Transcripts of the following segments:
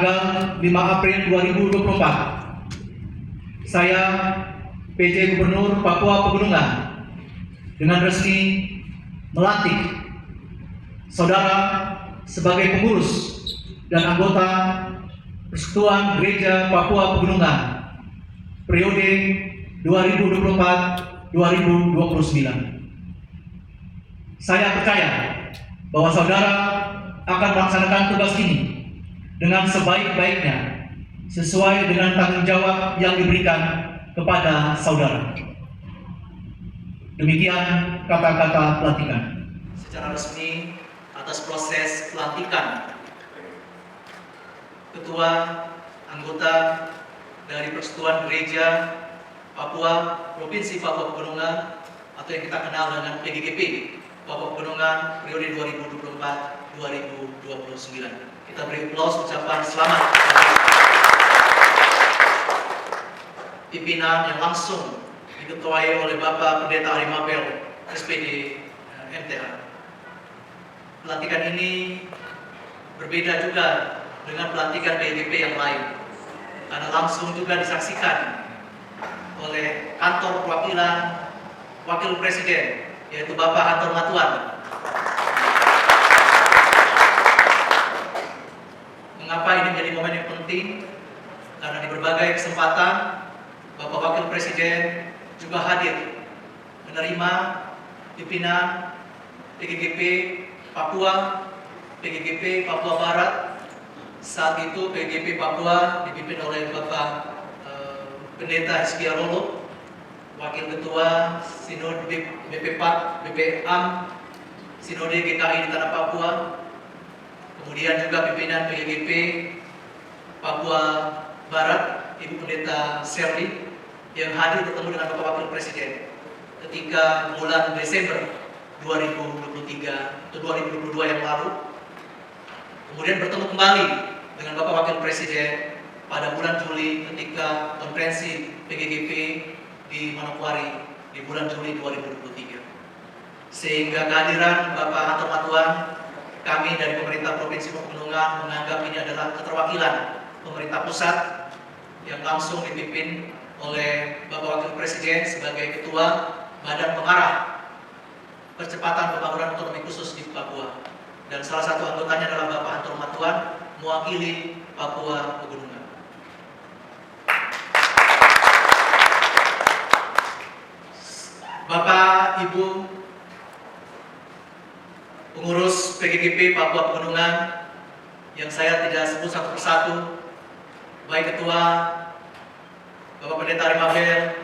tanggal 5 April 2024, saya PJ Gubernur Papua Pegunungan dengan resmi melantik saudara sebagai pengurus dan anggota Persekutuan Gereja Papua Pegunungan periode 2024-2029. Saya percaya bahwa saudara akan melaksanakan tugas ini dengan sebaik-baiknya sesuai dengan tanggung jawab yang diberikan kepada saudara. Demikian kata-kata pelantikan. Secara resmi atas proses pelantikan Ketua anggota dari Persekutuan Gereja Papua Provinsi Papua Pegunungan atau yang kita kenal dengan PGGP Papua Pegunungan periode 2024-2029. Kita beri aplaus ucapan selamat pimpinan yang langsung diketuai oleh Bapak Pendeta Ari Mapel, SPD MTA. Pelantikan ini berbeda juga dengan pelantikan PGGP yang lain, karena langsung juga disaksikan oleh kantor perwakilan Wakil Presiden, yaitu Bapak Anton Matuan. Mengapa ini menjadi momen yang penting? Karena di berbagai kesempatan Bapak Wakil Presiden juga hadir menerima pimpinan PGGP Papua, PGGP Papua Barat. Saat itu PGGP Papua dipimpin oleh Bapak Pendeta Hizkia Rolo, Wakil Ketua Sinode BP4, BPAM, Sinode GKI di Tanah Papua. Kemudian juga pimpinan PGGP Papua Barat, Ibu Pendeta Serli, yang hadir bertemu dengan Bapak Wakil Presiden ketika bulan Desember 2023 atau 2022 yang lalu. Kemudian bertemu kembali dengan Bapak Wakil Presiden pada bulan Juli ketika konferensi PGGP di Manokwari di bulan Juli 2023. Sehingga kehadiran Bapak Anton Matuan, kami dari pemerintah Provinsi Pegunungan menganggap ini adalah keterwakilan pemerintah pusat yang langsung dipimpin oleh Bapak Wakil Presiden sebagai Ketua Badan Pengarah Percepatan Pembangunan Otonomi Khusus di Papua. Dan salah satu anggotanya adalah Bapak Anton Matuan, mewakili Papua Pegunungan. Bapak, Ibu, pengurus PGGP Papua Pegunungan yang saya tidak sebut satu persatu, baik Ketua Bapak Pendeta Ari Mapel,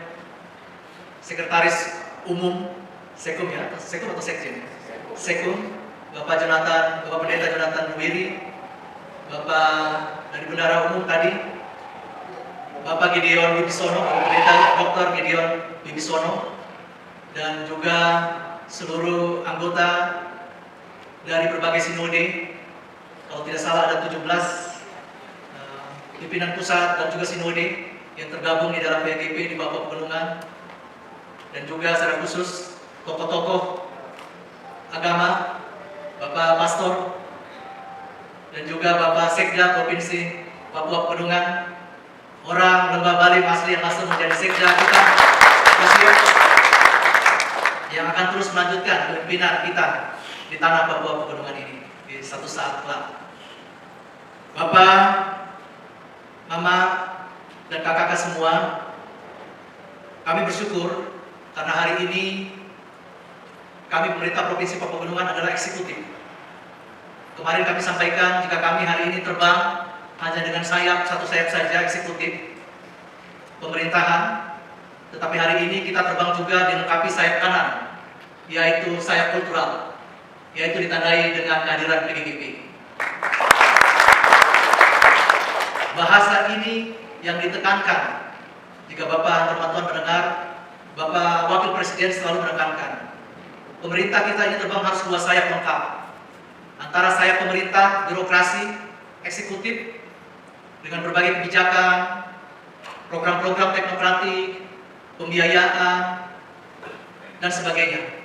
Sekretaris Umum Sekum ya, Sekum atau Sekjen? Sekum, Bapak Jonathan, Bapak Pendeta Jonathan Wiri, Bapak dari Bendara Umum tadi, Bapak Gideon Wibisono, Bapak Pendeta Dr. Gideon Wibisono, dan juga seluruh anggota dari berbagai sinode. Kalau tidak salah ada 17 pimpinan pusat dan juga sinode yang tergabung di dalam PGGP di Papua Pegunungan, dan juga secara khusus tokoh-tokoh agama, Bapak Pastor, dan juga Bapak Sekda Provinsi Papua Pegunungan, orang Lembah Balim asli yang langsung menjadi Sekda kita, yang akan terus melanjutkan kepemimpinan kita di tanah Papua Pegunungan ini di satu saat kelak. Bapak, Mama, dan kakak-kakak semua, kami bersyukur karena hari ini kami pemerintah Provinsi Papua Pegunungan adalah eksekutif. Kemarin kami sampaikan jika kami hari ini terbang hanya dengan satu sayap saja eksekutif pemerintahan, tetapi hari ini kita terbang juga dilengkapi sayap kanan, yaitu sayap kultural, yaitu ditandai dengan kehadiran PGGP. Bahasa ini yang ditekankan, jika Bapak Anton Matuan mendengar, Bapak Wakil Presiden selalu menekankan, pemerintah kita ini terbang harus dua sayap lengkap, antara sayap pemerintah, birokrasi, eksekutif, dengan berbagai kebijakan, program-program teknokratik, pembiayaan, dan sebagainya.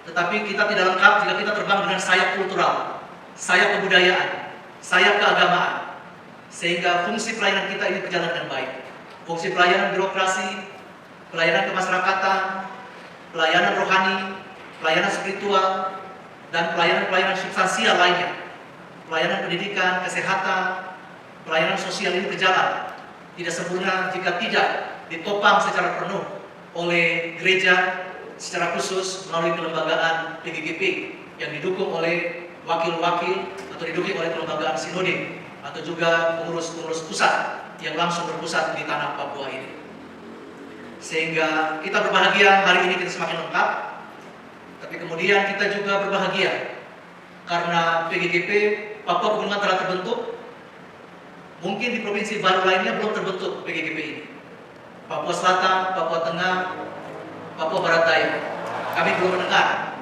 Tetapi kita tidak lengkap jika kita terbang dengan sayap kultural, sayap kebudayaan, sayap keagamaan, sehingga fungsi pelayanan kita ini berjalan dengan baik. Fungsi pelayanan birokrasi, pelayanan kemasyarakatan, pelayanan rohani, pelayanan spiritual, dan pelayanan-pelayanan substansial lainnya, pelayanan pendidikan, kesehatan, pelayanan sosial ini berjalan tidak sempurna jika tidak ditopang secara penuh oleh gereja secara khusus melalui kelembagaan PGGP yang didukung oleh wakil-wakil atau didukung oleh kelembagaan sinode atau juga pengurus-pengurus pusat yang langsung berpusat di tanah Papua ini. Sehingga kita berbahagia hari ini kita semakin lengkap, tapi kemudian kita juga berbahagia karena PGGP Papua Pegunungan telah terbentuk. Mungkin di provinsi baru lainnya belum terbentuk PGGP ini. Papua Selatan, Papua Tengah, Papua Barat Daya. Kami belum mendengar.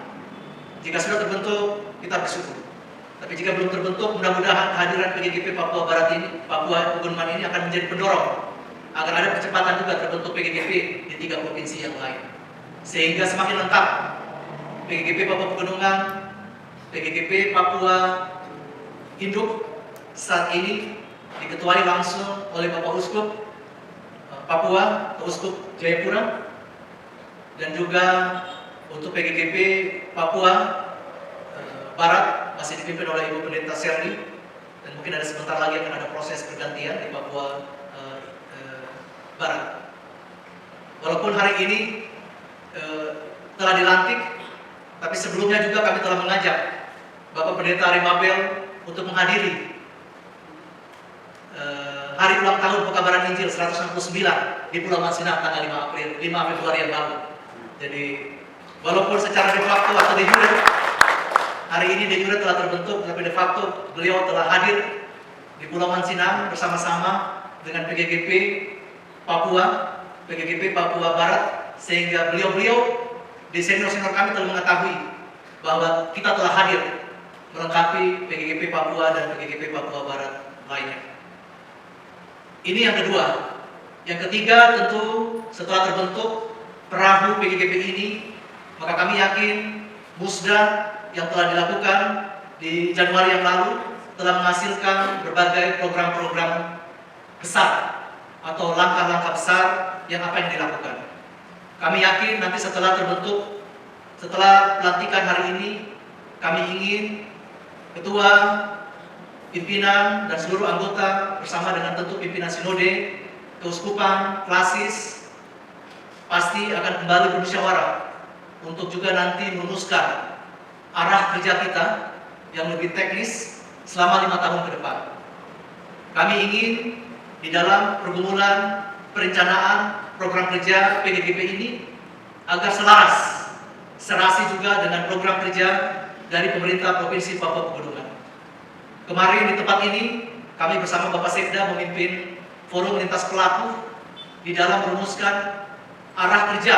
Jika sudah terbentuk, kita bersyukur. Tapi jika belum terbentuk, mudah-mudahan kehadiran PGGP Papua Barat ini, Papua Pegunungan ini akan menjadi pendorong agar ada percepatan juga terbentuk PGGP di 3 provinsi yang lain. Sehingga semakin lengkap PGGP Papua Pegunungan, PGGP Papua Induk saat ini diketuai langsung oleh Bapak Uskup Papua atau Uskup Jayapura, dan juga untuk PGGP Papua Barat masih dipimpin oleh Ibu Pendeta Serli, dan mungkin ada sebentar lagi akan ada proses pergantian di Papua Barat. Walaupun hari ini telah dilantik, tapi sebelumnya juga kami telah mengajak Bapak Pendeta Rimabel untuk menghadiri hari ulang tahun pekabaran Injil 169 di Pulau Mansinap tanggal 5 Februari yang lalu. Jadi walaupun secara de facto atau de jure hari ini de jure telah terbentuk, tapi de facto beliau telah hadir di Pulau Mansinap bersama-sama dengan PGGP Papua, PGGP Papua Barat, sehingga beliau-beliau di senior-senior kami telah mengetahui bahwa kita telah hadir melengkapi PGGP Papua dan PGGP Papua Barat lainnya. Ini yang kedua. Yang ketiga, tentu setelah terbentuk perahu PGGP ini, maka kami yakin musda yang telah dilakukan di Januari yang lalu telah menghasilkan berbagai program-program besar atau langkah-langkah besar yang apa yang dilakukan. Kami yakin nanti setelah terbentuk, setelah pelantikan hari ini, kami ingin ketua, pimpinan, dan seluruh anggota bersama dengan tentu pimpinan sinode, keuskupan, klasis pasti akan kembali bermusyawarah untuk juga nanti merumuskan arah kerja kita yang lebih teknis selama 5 tahun ke depan. Kami ingin di dalam pergumulan perencanaan program kerja PGGP ini agar serasi juga dengan program kerja dari pemerintah Provinsi Papua Pegunungan. Kemarin di tempat ini kami bersama Bapak Sekda memimpin forum lintas pelaku di dalam merumuskan arah kerja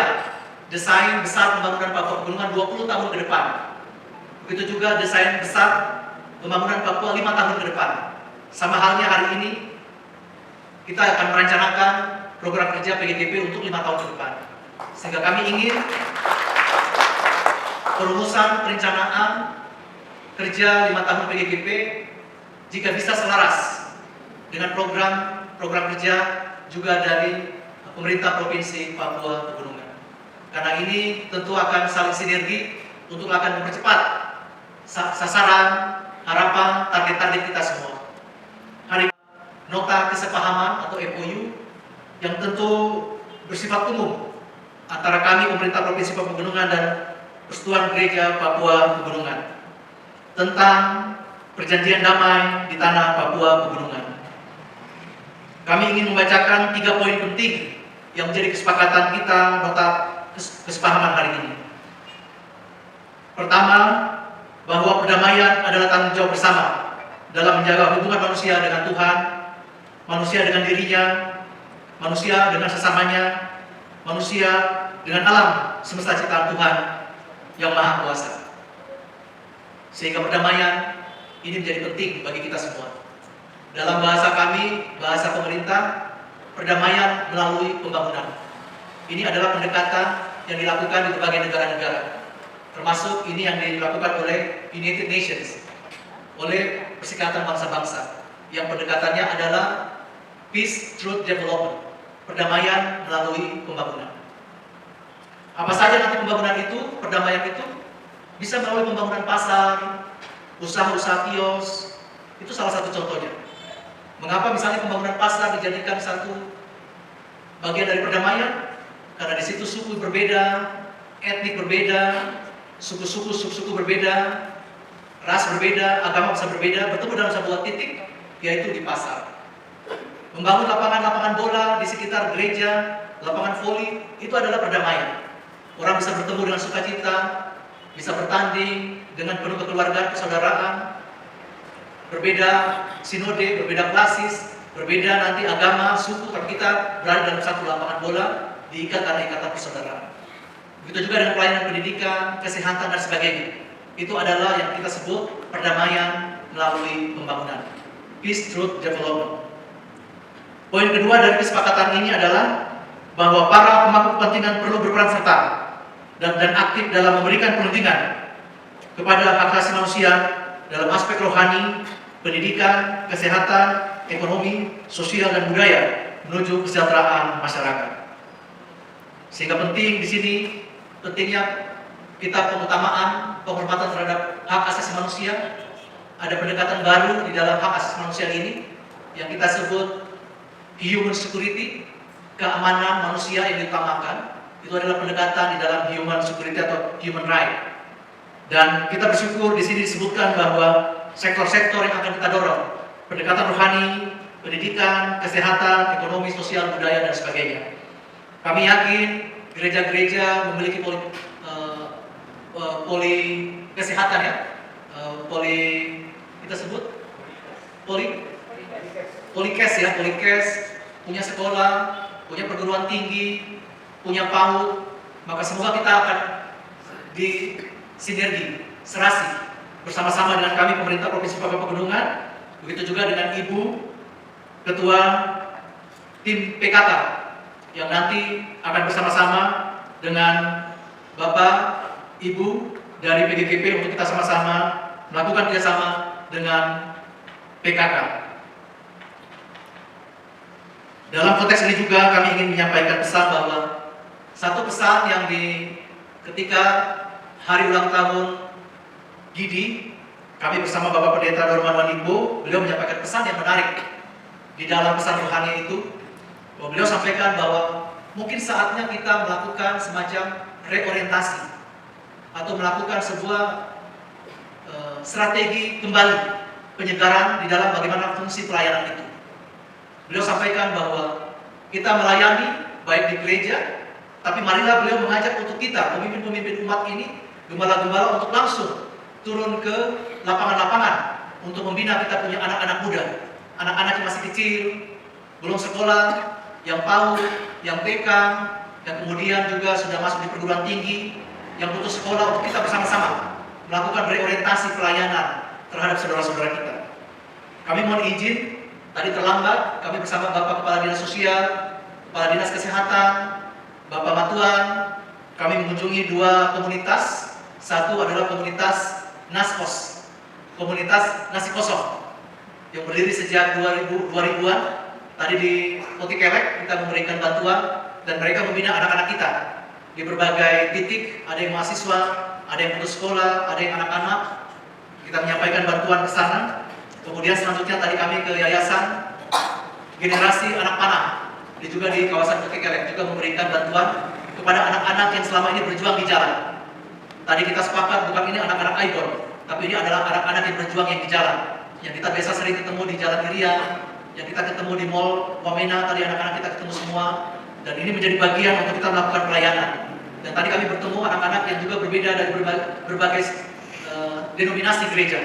desain besar pembangunan Papua Pegunungan 20 tahun ke depan. Begitu juga desain besar pembangunan Papua 5 tahun ke depan. Sama halnya hari ini kita akan merencanakan program kerja PGGP untuk 5 tahun ke depan. Sehingga kami ingin perumusan perencanaan kerja 5 tahun PGGP jika bisa selaras dengan program kerja juga dari pemerintah Provinsi Papua Pegunungan. Karena ini tentu akan saling sinergi untuk akan mempercepat sasaran, harapan, target-target kita semua. Hari nota kesepahaman atau MOU yang tentu bersifat umum antara kami pemerintah Provinsi Papua Pegunungan dan Persekutuan Gereja Papua Pegunungan tentang perjanjian damai di tanah Papua Pegunungan. Kami ingin membacakan 3 poin penting yang menjadi kesepakatan kita nota kesepahaman hari ini. Pertama, bahwa perdamaian adalah tanggung jawab bersama dalam menjaga hubungan manusia dengan Tuhan, manusia dengan dirinya, manusia dengan sesamanya, manusia dengan alam semesta ciptaan Tuhan yang Maha Kuasa. Sehingga perdamaian ini menjadi penting bagi kita semua. Dalam bahasa kami, bahasa pemerintah, perdamaian melalui pembangunan. Ini adalah pendekatan yang dilakukan di berbagai negara-negara, termasuk ini yang dilakukan oleh United Nations, oleh Perserikatan Bangsa-Bangsa. yang pendekatannya adalah peace through development, perdamaian melalui pembangunan. Apa saja nanti pembangunan itu, perdamaian itu bisa melalui pembangunan pasar, usaha-usaha kios, itu salah satu contohnya. Mengapa misalnya pembangunan pasar dijadikan satu bagian dari perdamaian? Karena di situ suku berbeda, etnik berbeda, suku-suku berbeda, ras berbeda, agama bisa berbeda, bertemu dalam sebuah titik, yaitu di pasar. Membangun lapangan-lapangan bola di sekitar gereja, lapangan voli, itu adalah perdamaian. Orang bisa bertemu dengan sukacita, bisa bertanding dengan penuh kekeluargaan, persaudaraan, berbeda sinode, berbeda klasis, berbeda nanti agama, suku, tapi kita berada dalam satu lapangan bola, diikat karena ikatan persaudaraan. Begitu juga dengan pelayanan pendidikan, kesehatan, dan sebagainya. Itu adalah yang kita sebut perdamaian melalui pembangunan. Peace through development. Poin kedua dari kesepakatan ini adalah bahwa para pemangku kepentingan perlu berperan serta dan aktif dalam memberikan perlindungan kepada hak asasi manusia dalam aspek rohani, pendidikan, kesehatan, ekonomi, sosial, dan budaya menuju kesejahteraan masyarakat. Sehingga penting di sini pentingnya kita pengutamaan penghormatan terhadap hak asasi manusia. Ada pendekatan baru di dalam hak asasi manusia ini yang kita sebut human security, keamanan manusia yang diutamakan. Itu adalah pendekatan di dalam human security atau human right. Dan kita bersyukur di sini disebutkan bahwa sektor-sektor yang akan kita dorong, pendekatan rohani, pendidikan, kesehatan, ekonomi, sosial, budaya, dan sebagainya. Kami yakin gereja-gereja memiliki poli kesehatan ya, kita sebut polikes ya, punya sekolah, punya perguruan tinggi, punya PAUD, maka semoga kita akan di sinergi, serasi bersama-sama dengan kami pemerintah Provinsi Papua Pegunungan, begitu juga dengan Ibu Ketua tim PKK yang nanti akan bersama-sama dengan Bapak Ibu dari PGKP untuk kita sama-sama melakukan kerjasama dengan PKK. Dalam konteks ini juga kami ingin menyampaikan pesan bahwa satu pesan yang ketika hari ulang tahun GIDI, kami bersama Bapak Pendeta Dorman Wanimbo, beliau menyampaikan pesan yang menarik di dalam pesan rohani itu. Bahwa beliau sampaikan bahwa mungkin saatnya kita melakukan semacam reorientasi atau melakukan sebuah strategi kembali penyegaran di dalam bagaimana fungsi pelayanan itu. Beliau sampaikan bahwa kita melayani baik di gereja, tapi marilah beliau mengajak untuk kita, pemimpin-pemimpin umat ini, gembala-gembala untuk langsung turun ke lapangan-lapangan untuk membina kita punya anak-anak muda, anak-anak yang masih kecil, belum sekolah, yang PAUD, yang TK, dan kemudian juga sudah masuk di perguruan tinggi, yang putus sekolah, untuk kita bersama-sama melakukan reorientasi pelayanan terhadap saudara-saudara kita. Kami mohon izin, tadi terlambat, kami bersama Bapak Kepala Dinas Sosial, Kepala Dinas Kesehatan, Bapak Matuan, kami mengunjungi dua komunitas. Satu adalah komunitas Naskos, komunitas nasi kosong, yang berdiri sejak 2000-an. Tadi di Koti Kelek kita memberikan bantuan dan mereka membina anak-anak kita di berbagai titik. Ada yang mahasiswa, ada yang putus sekolah, ada yang anak-anak. Kita menyampaikan bantuan ke sana. Kemudian selanjutnya tadi kami ke Yayasan Generasi Anak Panah, juga di kawasan Koti Kelek, juga memberikan bantuan kepada anak-anak yang selama ini berjuang di jalan. Tadi kita sepakat bukan ini anak-anak Aibon, tapi ini adalah anak-anak yang berjuang yang di jalan, yang kita biasa sering ketemu di Jalan Irian, yang kita ketemu di Mall Wamena, tadi anak-anak kita ketemu semua, dan ini menjadi bagian untuk kita melakukan pelayanan. Dan tadi kami bertemu anak-anak yang juga berbeda dari berbagai denominasi gereja,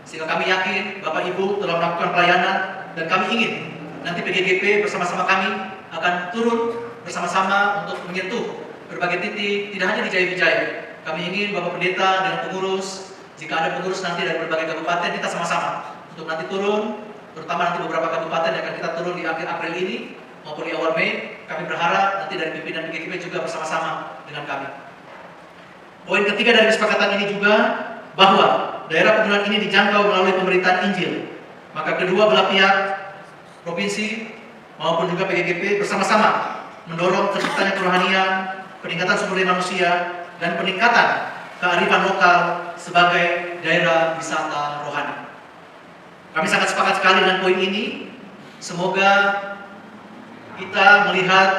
sehingga kami yakin Bapak Ibu telah melakukan pelayanan, dan kami ingin nanti PGGP bersama-sama kami akan turun bersama-sama untuk menyentuh berbagai titik, tidak hanya di Jaya-Wijaya. Kami ingin Bapak Pendeta dengan pengurus, jika ada pengurus nanti dari berbagai kabupaten, kita sama-sama untuk nanti turun, terutama nanti beberapa kabupaten yang akan kita turun di akhir April ini maupun di awal Mei. Kami berharap nanti dari pimpinan PGKP juga bersama-sama dengan kami. Poin ketiga dari kesepakatan ini juga bahwa daerah pegunungan ini dijangkau melalui pemberitaan Injil Maka kedua belah pihak, provinsi maupun juga PGGP bersama-sama mendorong terciptanya kerohanian, peningkatan sumber daya manusia, dan peningkatan kearifan lokal sebagai daerah wisata rohani. Kami sangat sepakat sekali dengan poin ini. Semoga kita melihat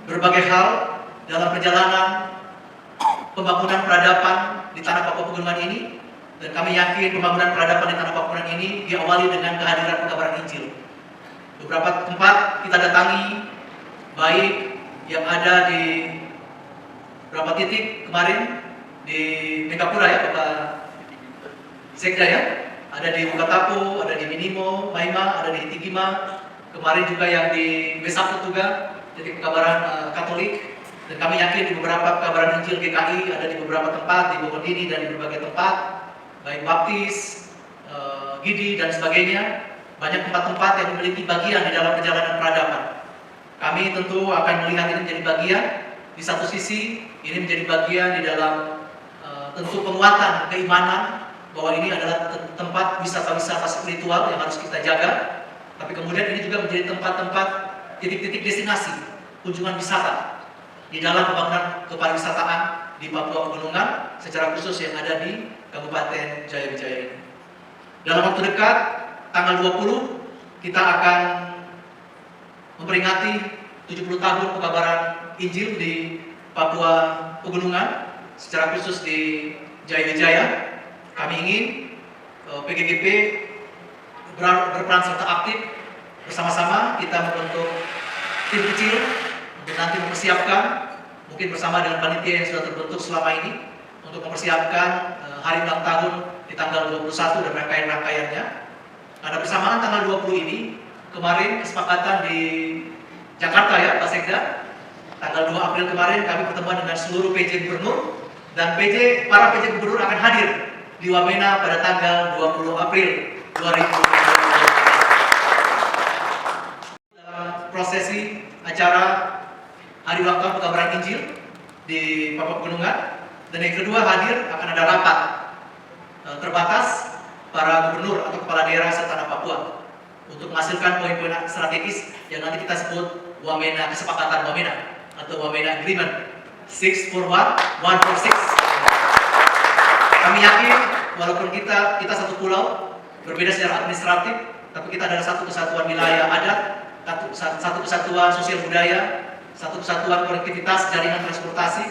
berbagai hal dalam perjalanan pembangunan peradaban di tanah Papua Pegunungan ini, dan kami yakin pembangunan peradaban di tanah Papua Pegunungan ini diawali dengan kehadiran pekabaran Injil. Beberapa tempat kita datangi, baik yang ada di beberapa titik kemarin di Megapura ya, Bapak Sekda ya, ada di Bukatapu, ada di Minimo, Maima, ada di Tigima, kemarin juga yang di Besakut juga, titik pekabaran Katolik, dan kami yakin di beberapa pekabaran Injil GKI ada di beberapa tempat, di Bogordini dan di berbagai tempat, baik Baptis, Gidi dan sebagainya. Banyak tempat-tempat yang memiliki bagian di dalam perjalanan peradaban. Kami tentu akan melihat ini menjadi bagian. Di satu sisi ini menjadi bagian di dalam tentu penguatan keimanan bahwa ini adalah tempat wisata-wisata spiritual yang harus kita jaga. Tapi kemudian ini juga menjadi tempat-tempat titik-titik destinasi kunjungan wisata di dalam pembangunan kepariwisataan di Papua Pegunungan, secara khusus yang ada di Kabupaten Jaya-Wijaya ini. Dalam waktu dekat, tanggal 20, kita akan memperingati 70 tahun pekabaran Injil di Papua Pegunungan, secara khusus di Jaya-Wijaya. Kami ingin PGGP berperan serta aktif, bersama-sama kita membentuk tim kecil untuk nanti mempersiapkan, mungkin bersama dengan panitia yang sudah terbentuk selama ini, untuk mempersiapkan hari ulang tahun di tanggal 21 dan rangkaian-rangkaiannya. Karena bersamaan tanggal 20 ini, kemarin kesepakatan di Jakarta ya Pak Sekda, tanggal 2 April kemarin kami pertemuan dengan seluruh PJ Gubernur, dan para PJ Gubernur akan hadir di Wamena pada tanggal 20 April 2020. Dalam prosesi acara hari ulang tahun pekabaran Injil di Papua Pegunungan, dan yang kedua hadir akan ada rapat terbatas para gubernur atau kepala daerah serta Papua untuk menghasilkan poin-poin strategis yang nanti kita sebut Wamena, kesepakatan Wamena atau Wamena Agreement 641 146. Kami yakin walaupun kita satu pulau, berbeda secara administratif, tapi kita adalah satu kesatuan wilayah adat, satu kesatuan sosial budaya, satu kesatuan konektivitas jaringan transportasi,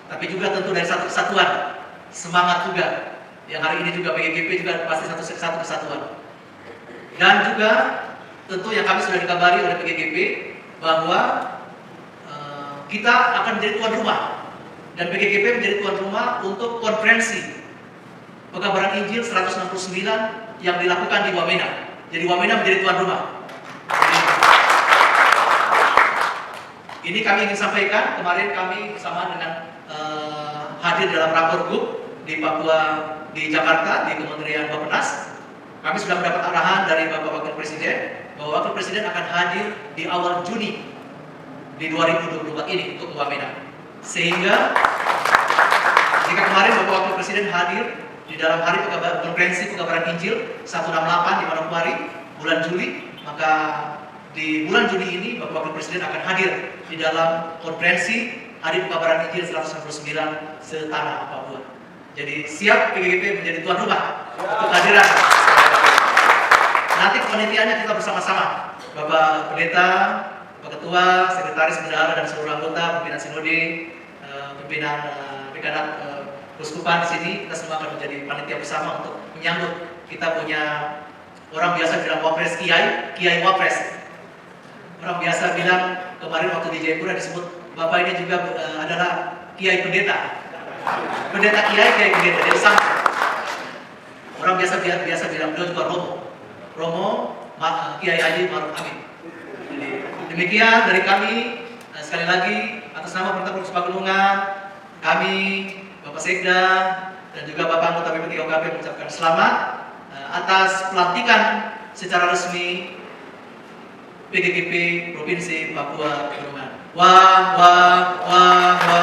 tapi juga tentu dari satu kesatuan semangat juga, yang hari ini juga PGGP juga pasti satu kesatuan. Dan juga tentu yang kami sudah dikabari oleh PGGP bahwa kita akan menjadi tuan rumah, dan PGGP menjadi tuan rumah untuk konferensi pekabaran Injil 169 yang dilakukan di Wamena. Jadi Wamena menjadi tuan rumah. Ini kami ingin sampaikan, kemarin kami bersama dengan hadir dalam rapor grup di Papua, di Jakarta, di Kementerian Bappenas. Kami sudah mendapat arahan dari Bapak Wakil Presiden bahwa Wakil Presiden akan hadir di awal Juni di 2024 ini untuk Wamena. Sehingga jika kemarin Bapak Wakil Presiden hadir di dalam hari konferensi pekabaran Injil 168 di Manokwari bulan Juli, maka di bulan Juli ini Bapak Wakil Presiden akan hadir di dalam konferensi hari pekabaran Injil 169 setanah Papua. Jadi siap PGGP menjadi tuan rumah untuk kehadiran. Nanti kepanitiaannya kita bersama-sama, Bapak Pendeta, Bapak Ketua, Sekretaris Bendahara dan seluruh anggota, pimpinan Sinode, pimpinan Dekanat Keuskupan di sini, kita semua akan menjadi panitia bersama untuk menyambut. Kita punya orang biasa bilang Wapres Kiai Wapres. Orang biasa bilang kemarin waktu di Jayapura disebut Bapak ini juga adalah Kiai Pendeta. Pendeta Kiai Pendeta, jadi sama. Orang biasa bilang dia juga Romo Kiai Haji Maruf Amin. Jadi demikian dari kami, sekali lagi atas nama Pemerintah Provinsi Pegunungan, kami Bapak Sekda dan juga Bapak anggota BPT-OKP mengucapkan selamat atas pelantikan secara resmi PGGP Provinsi Papua Pegunungan. Wah.